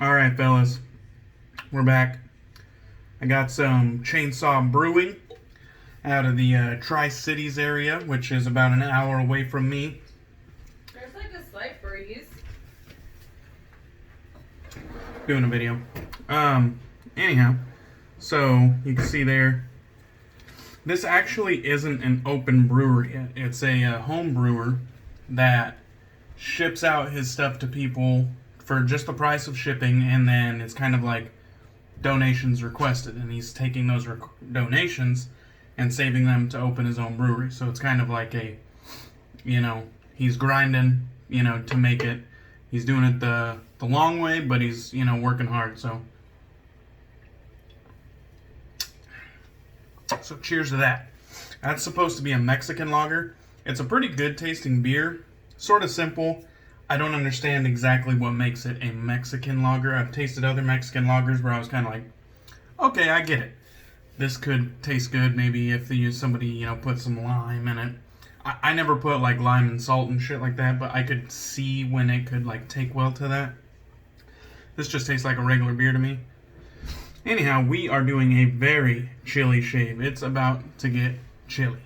Alright, fellas, we're back. I got some chainsaw brewing out of the Tri-Cities area, which is about an hour away from me. There's like a slight breeze. Doing a video. Anyhow, so you can see there, this actually isn't an open brewery. It's a home brewer that ships out his stuff to people for just the price of shipping, and then it's kind of like donations requested, and he's taking those donations and saving them to open his own brewery. So it's kind of like a, he's grinding, to make it. He's doing it the long way, but he's, working hard. So cheers to that. That's supposed to be a Mexican lager. It's a pretty good tasting beer. Sort of simple. I don't understand exactly what makes it a Mexican lager. I've tasted other Mexican lagers where I was kind of like, okay, I get it. This could taste good maybe if somebody, put some lime in it. I never put like lime and salt and shit like that, but I could see when it could like take well to that. This just tastes like a regular beer to me. Anyhow, we are doing a very chilly shave. It's about to get chilly.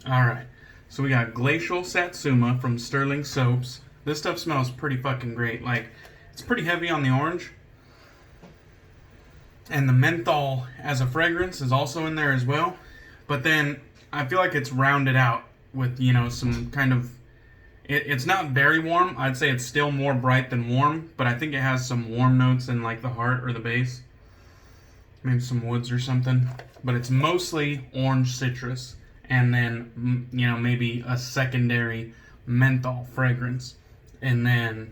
Alright, so we got Glacial Satsuma from Stirling Soaps. This stuff smells pretty fucking great. Like, it's pretty heavy on the orange. And the menthol as a fragrance is also in there as well. But then I feel like it's rounded out with, some kind of... It's not very warm. I'd say it's still more bright than warm. But I think it has some warm notes in like the heart or the base. Maybe some woods or something. But it's mostly orange citrus. And then, maybe a secondary menthol fragrance. And then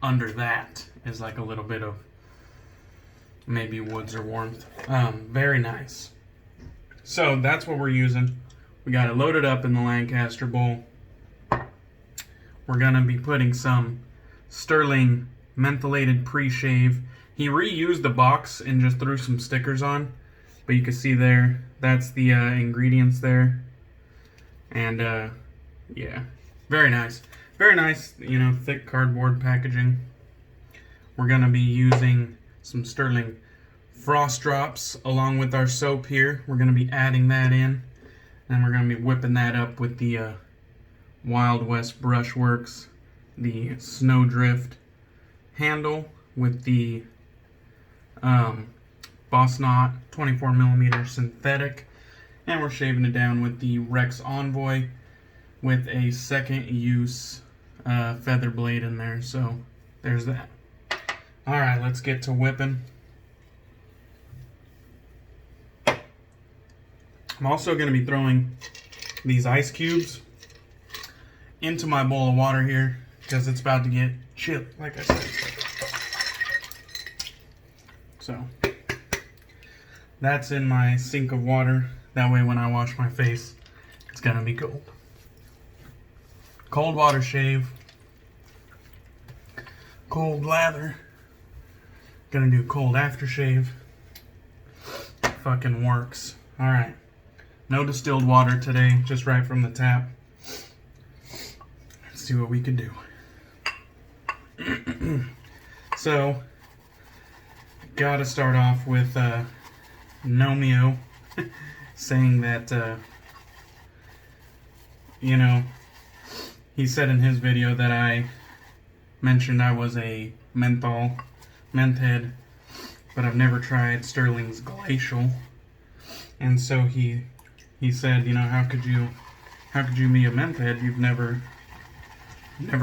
under that is like a little bit of maybe woods or warmth. Very nice. So that's what we're using. We got it loaded up in the Lancaster bowl. We're going to be putting some Stirling Mentholated Preshave. He reused the box and just threw some stickers on. But you can see there, that's the ingredients there. And yeah, very nice. Very nice, thick cardboard packaging. We're going to be using some Stirling Frost Drops along with our soap here. We're going to be adding that in. And we're going to be whipping that up with the Wild West Brushworks, the Snowdrift handle with the Boss Knot 24mm synthetic. And we're shaving it down with the Rex Envoy with a second use feather blade in there. So there's that. Alright, let's get to whipping. I'm also going to be throwing these ice cubes into my bowl of water here because it's about to get chilly, like I said. So that's in my sink of water. That way when I wash my face, it's going to be cold. Cold water shave. Cold lather. Gonna do cold aftershave. Fucking works. Alright. No distilled water today, just right from the tap. Let's see what we can do. So, gotta start off with Gnomeo saying that, he said in his video that I mentioned I was a menth head, but I've never tried Stirling's Glacial. And so he said, how could you be a menth head? You've never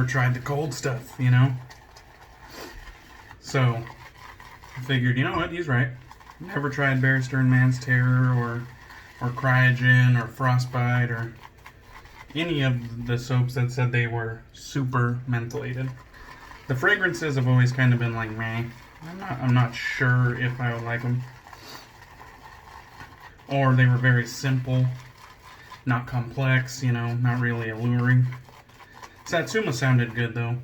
tried the cold stuff, So I figured, you know what, he's right. Never tried Barrister and Man's Terror or Cryogen or Frostbite or any of the soaps that said they were super mentholated. The fragrances have always kind of been like, meh. I'm not sure if I would like them. Or they were very simple, not complex, not really alluring. Satsuma sounded good though.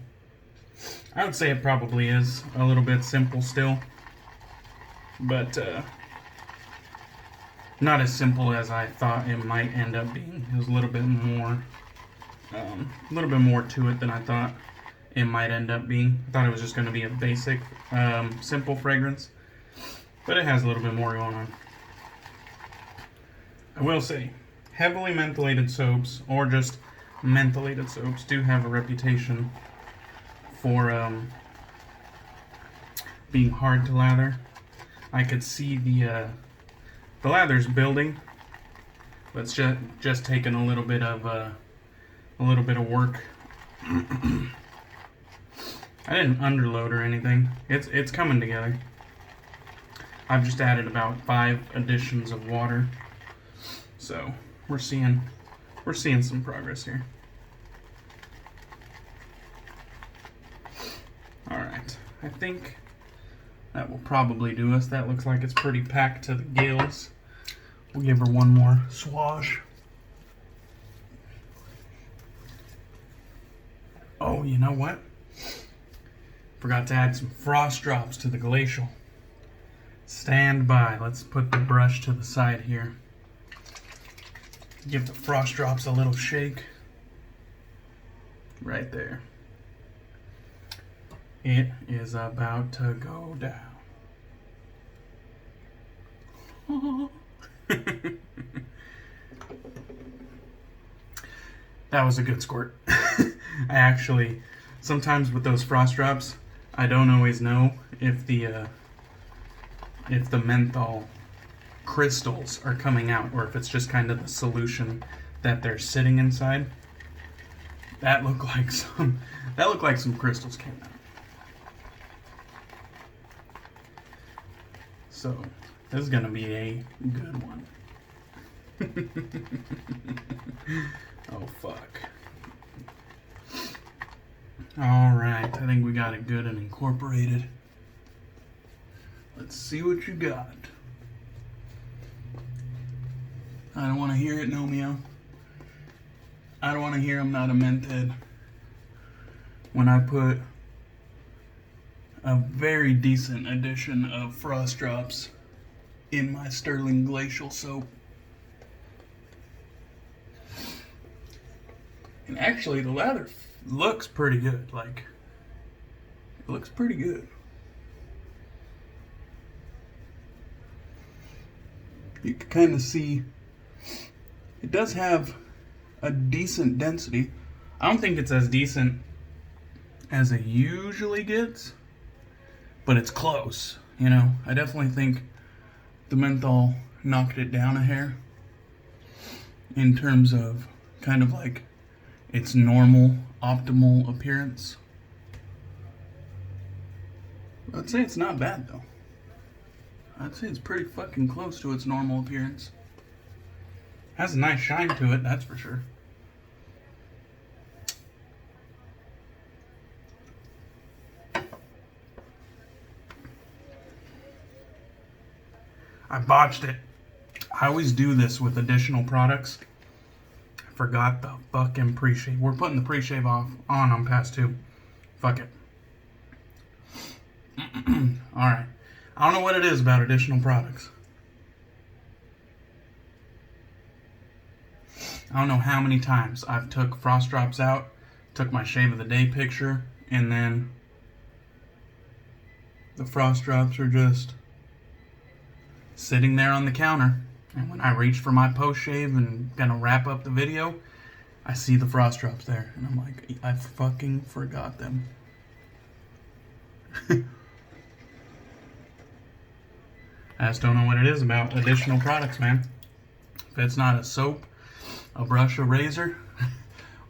I would say it probably is a little bit simple still. But not as simple as I thought it might end up being. It was a little bit more to it than I thought. it might end up being. I thought it was just going to be a basic, simple fragrance, but it has a little bit more going on. I will say, heavily mentholated soaps, or just mentholated soaps, do have a reputation for being hard to lather. I could see the lather's building, but it's just taking a little bit of work. I didn't underload or anything. It's coming together. I've just added about 5 additions of water, so we're seeing some progress here. All right, I think that will probably do us. That looks like it's pretty packed to the gills. We'll give her one more swash. Oh, you know what? Forgot to add some frost drops to the Glacial. Stand by. Let's put the brush to the side here. Give the frost drops a little shake. Right there. It is about to go down. That was a good squirt. I actually, sometimes with those frost drops, I don't always know if the menthol crystals are coming out or if it's just kind of the solution that they're sitting inside. That looked like some crystals came out. So this is gonna be a good one. Oh fuck. Alright, I think we got it good and incorporated. Let's see what you got. I don't want to hear it, Gnomeo. I don't want to hear I'm not a menthead. When I put a very decent addition of frost drops in my Stirling Glacial soap. And actually, the lather looks pretty good. Like, it looks pretty good. You can kind of see it does have a decent density. I don't think it's as decent as it usually gets, but it's close. You know, I definitely think the menthol knocked it down a hair in terms of kind of like its normal, optimal appearance. I'd say it's not bad though. I'd say it's pretty fucking close to its normal appearance. Has a nice shine to it, that's for sure. I botched it. I always do this with additional products. I forgot the fucking Preshave. We're putting the Preshave on past 2. Fuck it. Alright. I don't know what it is about additional products. I don't know how many times I've took frost drops out, took my shave of the day picture, and then the frost drops are just sitting there on the counter. And when I reach for my post shave and gonna wrap up the video, I see the frost drops there. And I'm like, I fucking forgot them. I just don't know what it is about additional products, man. If it's not a soap, a brush, a razor,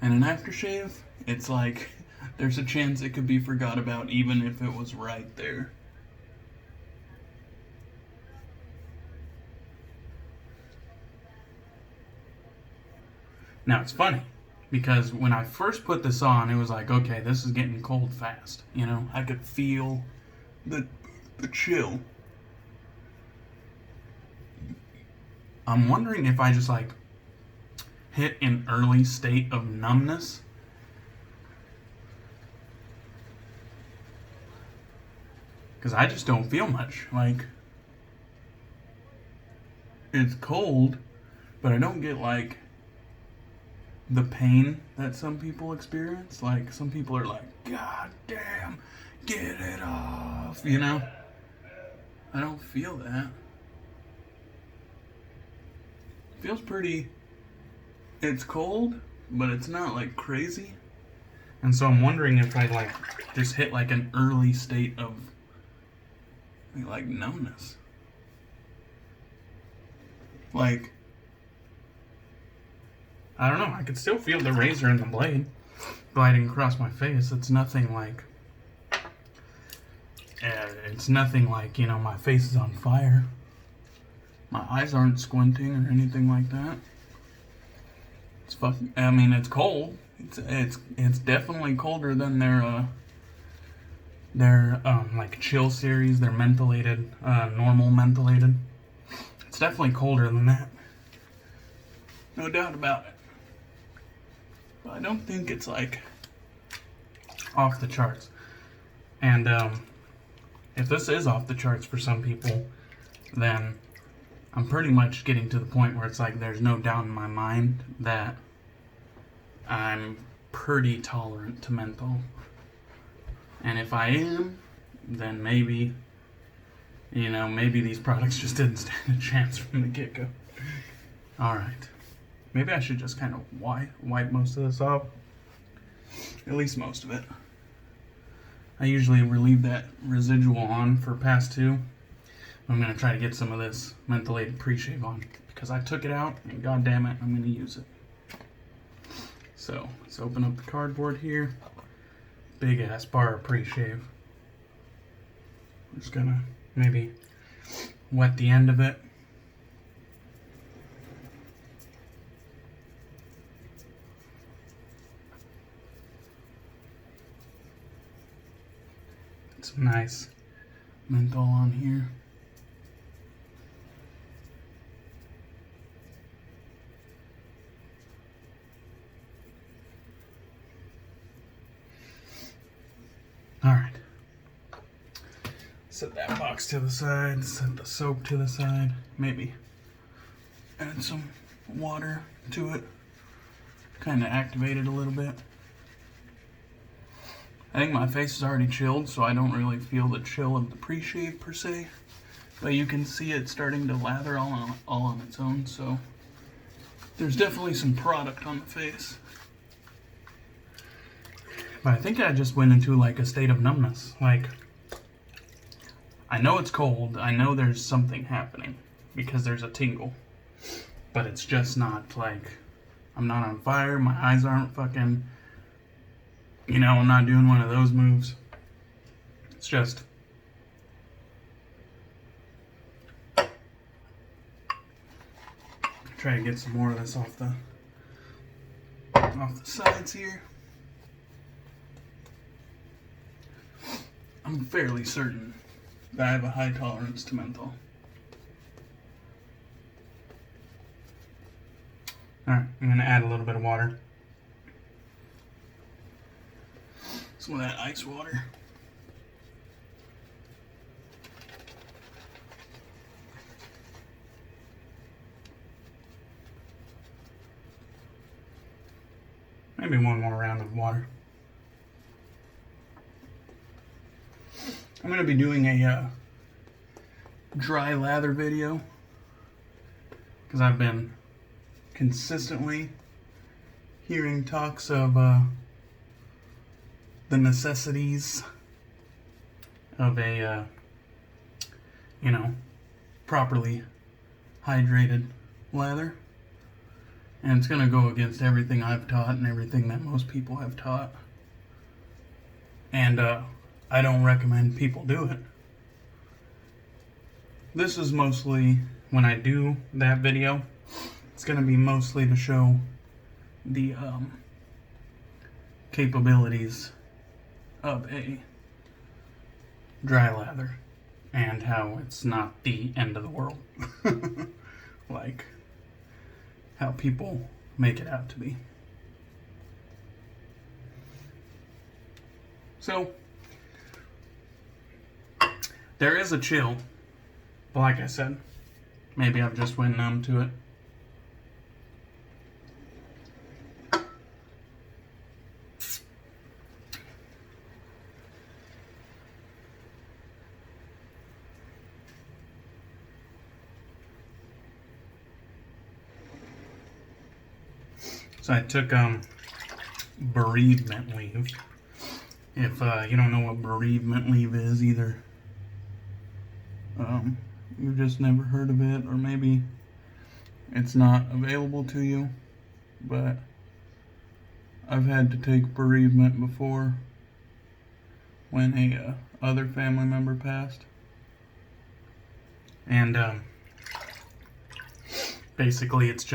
and an aftershave, it's like there's a chance it could be forgot about even if it was right there. Now it's funny because when I first put this on, it was like, okay, this is getting cold fast. You know, I could feel the chill. I'm wondering if I just like hit an early state of numbness. Because I just don't feel much. Like, it's cold, but I don't get like the pain that some people experience. Like, some people are like, God damn, get it off, you know? I don't feel that. It feels pretty, it's cold, but it's not like crazy. And so I'm wondering if I like just hit like an early state of like numbness. Like, I don't know, I could still feel the razor and the blade gliding across my face. It's nothing like, it's nothing like, you know, my face is on fire. My eyes aren't squinting or anything like that. It's fucking, I mean, it's cold. It's definitely colder than their like chill series, their mentholated, normal mentholated. It's definitely colder than that. No doubt about it. But I don't think it's like off the charts. And if this is off the charts for some people, then I'm pretty much getting to the point where it's like there's no doubt in my mind that I'm pretty tolerant to menthol. And if I am, then maybe, you know, maybe these products just didn't stand a chance from the get-go. Alright. Maybe I should just kind of wipe most of this off. At least most of it. I usually leave that residual on for pass 2. I'm going to try to get some of this Mentholated Preshave on, because I took it out, and god damn it, I'm going to use it. So, let's open up the cardboard here. Big ass bar of Preshave. I'm just going to maybe wet the end of it. Some nice menthol on here. Alright. Set that box to the side, set the soap to the side, maybe add some water to it, kind of activate it a little bit. I think my face is already chilled, so I don't really feel the chill of the pre-shave per se, but you can see it starting to lather all on its own, so there's definitely some product on the face. But I think I just went into like a state of numbness. Like, I know it's cold, I know there's something happening because there's a tingle, but it's just not like, I'm not on fire, my eyes aren't fucking, you know, I'm not doing one of those moves. It's just, try to get some more of this off the sides here. I'm fairly certain that I have a high tolerance to menthol. Alright, I'm going to add a little bit of water. Some of that ice water. Maybe one more round of water. I'm going to be doing a dry lather video because I've been consistently hearing talks of the necessities of a, you know, properly hydrated lather. And it's going to go against everything I've taught and everything that most people have taught. And I don't recommend people do it. This is mostly, when I do that video, it's going to be mostly to show the capabilities of a dry lather and how it's not the end of the world. Like how people make it out to be. So, there is a chill, but like I said, maybe I've just went numb to it. So I took bereavement leave. If you don't know what bereavement leave is either, you've just never heard of it, or maybe it's not available to you. But I've had to take bereavement before when a other family member passed. And basically it's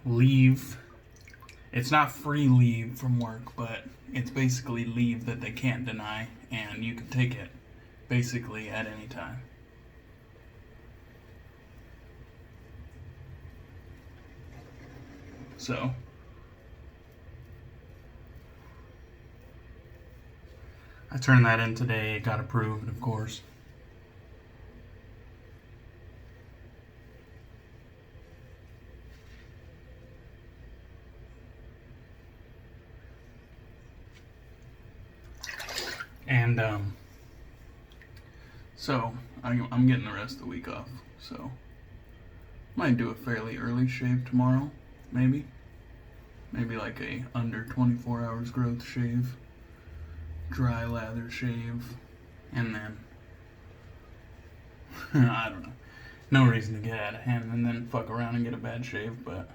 leave. It's not free leave from work, but it's basically leave that they can't deny, and you can take it basically at any time. So I turned that in today. It got approved, of course. And so I'm getting the rest of the week off. So might do a fairly early shave tomorrow, maybe like a under 24 hours growth shave, dry lather shave, and then I don't know, no reason to get out of hand and then fuck around and get a bad shave. But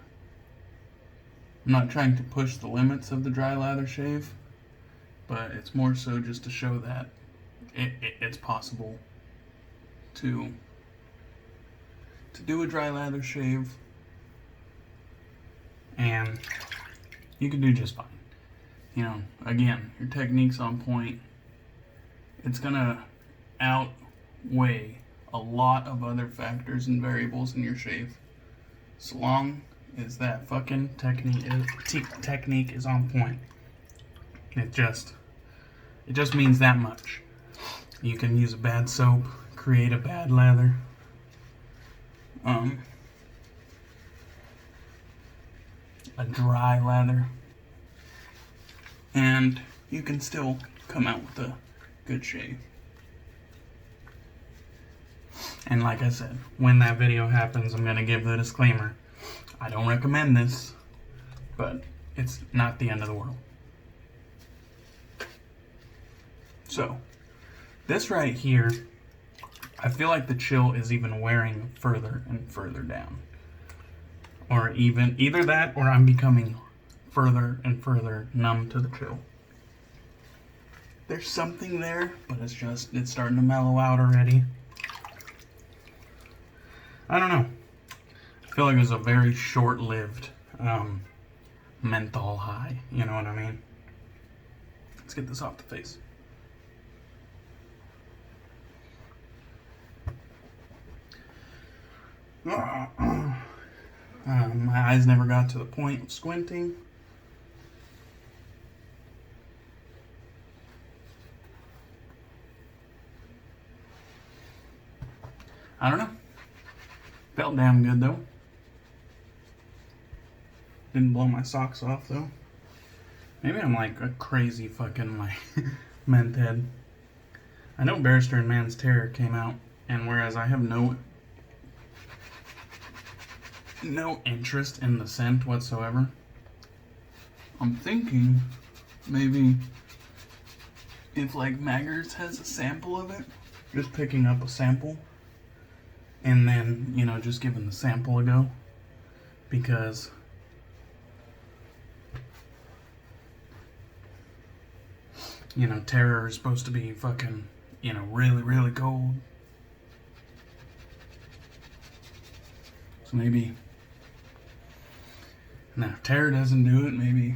I'm not trying to push the limits of the dry lather shave, but it's more so just to show that it's possible to do a dry lather shave, and you can do just fine. You know, again, your technique's on point. It's gonna outweigh a lot of other factors and variables in your shave, so long as that fucking technique is on point. It just means that much. You can use a bad soap, create a bad lather. A dry lather, and you can still come out with a good shave. And like I said, when that video happens, I'm gonna give the disclaimer. I don't recommend this, but it's not the end of the world. So, this right here, I feel like the chill is even wearing further and further down. Or even, either that or I'm becoming further and further numb to the chill. There's something there, but it's starting to mellow out already. I don't know. I feel like it was a very short-lived menthol high, you know what I mean? Let's get this off the face. My eyes never got to the point of squinting. I don't know. Felt damn good though. Didn't blow my socks off though. Maybe I'm like a crazy fucking like menth head. I know Barrister and Man's Terror came out, and whereas I have no interest in the scent whatsoever, I'm thinking maybe if like Maggers has a sample of it, just picking up a sample and then, you know, just giving the sample a go, because you know, Terror is supposed to be fucking, you know, really, really cold. So maybe, now if Terror doesn't do it, maybe,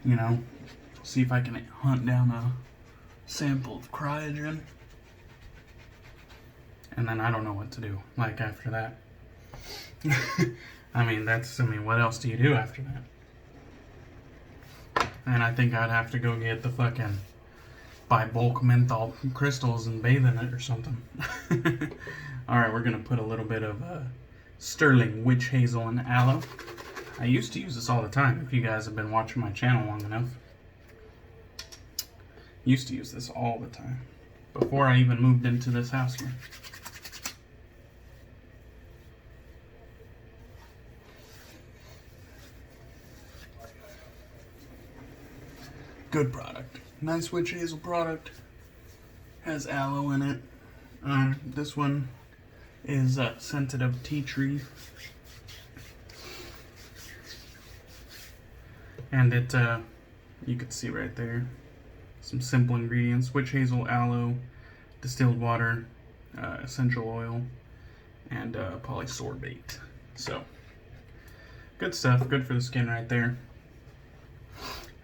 you know, see if I can hunt down a sample of Cryogen. And then I don't know what to do, like, after that. I mean, what else do you do after that? And I think I'd have to go get the fucking, buy bulk menthol crystals and bathe in it or something. Alright, we're gonna put a little bit of Stirling, Witch Hazel, and Aloe. I used to use this all the time, if you guys have been watching my channel long enough. Used to use this all the time, before I even moved into this house here. Good product. Nice witch hazel product. Has aloe in it. This one is scented of tea tree. And it, you can see right there, some simple ingredients: witch hazel, aloe, distilled water, essential oil, and polysorbate. So, good stuff, good for the skin right there.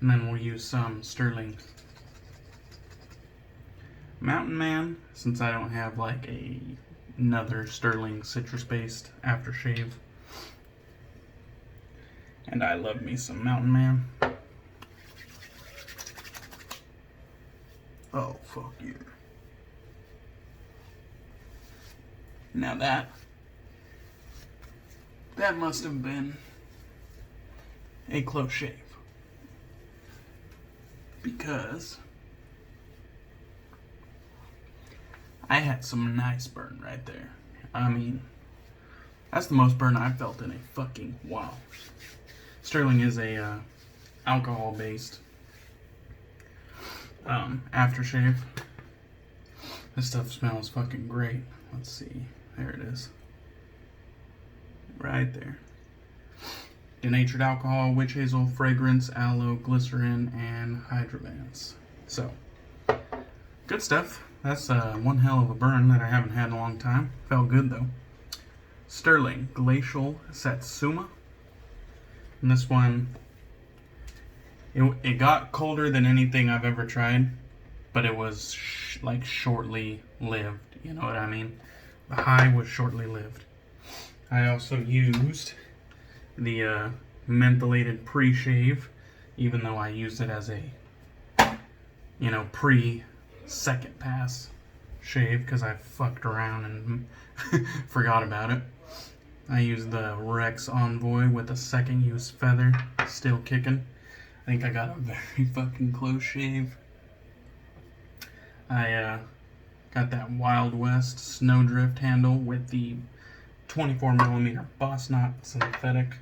And then we'll use some Stirling Mountain Man, since I don't have like another Stirling citrus-based aftershave. And I love me some Mountain Man. Oh, fuck you. Now that must have been a close shave. Because I had some nice burn right there. I mean, that's the most burn I've felt in a fucking while. Stirling is a alcohol-based aftershave. This stuff smells fucking great. Let's see. There it is. Right there. Denatured alcohol, witch hazel, fragrance, aloe, glycerin, and hydrovance. So, good stuff. That's one hell of a burn that I haven't had in a long time. Felt good though. Stirling Glacial Satsuma. And this one, it got colder than anything I've ever tried, but it was like shortly lived. You know what I mean? The high was shortly lived. I also used the Mentholated Preshave, even though I used it as a, pre-second pass shave because I fucked around and forgot about it. I used the Rex Envoy with a second use feather, still kicking. I think I got a very fucking close shave. I got that Wild West Snowdrift handle with the 24mm Boss Knot synthetic.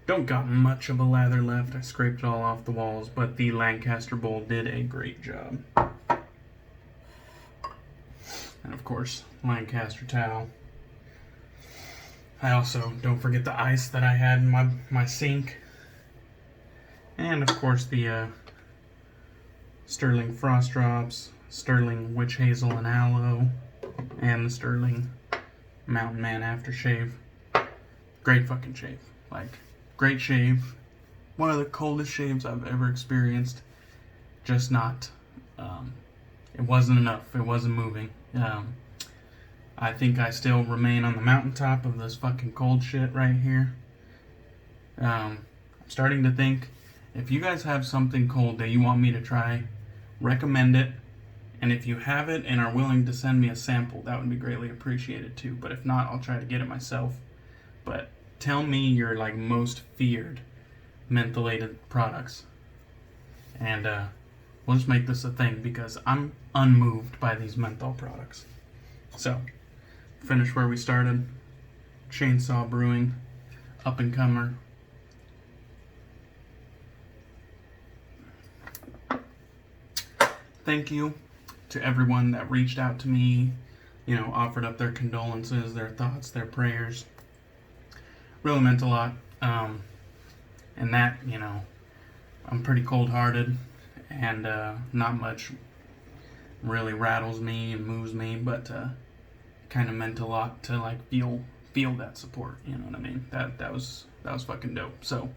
Don't got much of a lather left. I scraped it all off the walls, but the Lancaster bowl did a great job. And of course, Lancaster towel. I also, don't forget the ice that I had in my sink. And of course the Stirling Frost Drops, Stirling Witch Hazel and Aloe, and the Stirling Mountain Man Aftershave. Great fucking shave. Like, great shave. One of the coldest shaves I've ever experienced. Just not, it wasn't enough. It wasn't moving. I think I still remain on the mountaintop of this fucking cold shit right here. I'm starting to think, if you guys have something cold that you want me to try, recommend it. And if you have it and are willing to send me a sample, that would be greatly appreciated too. But if not, I'll try to get it myself. But tell me your like most feared mentholated products. And we'll just make this a thing because I'm unmoved by these menthol products. So, finish where we started. Chainsaw Brewing, up and comer. Thank you to everyone that reached out to me, offered up their condolences, their thoughts, their prayers. Really meant a lot. And that, I'm pretty cold-hearted, and not much really rattles me and moves me, but kind of meant a lot to like feel that support. You know what I mean? That was fucking dope. So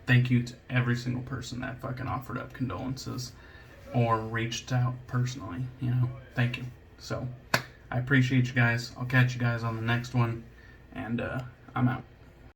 thank you to every single person that fucking offered up condolences or reached out personally. Thank you. So I appreciate you guys. I'll catch you guys on the next one, and I'm out.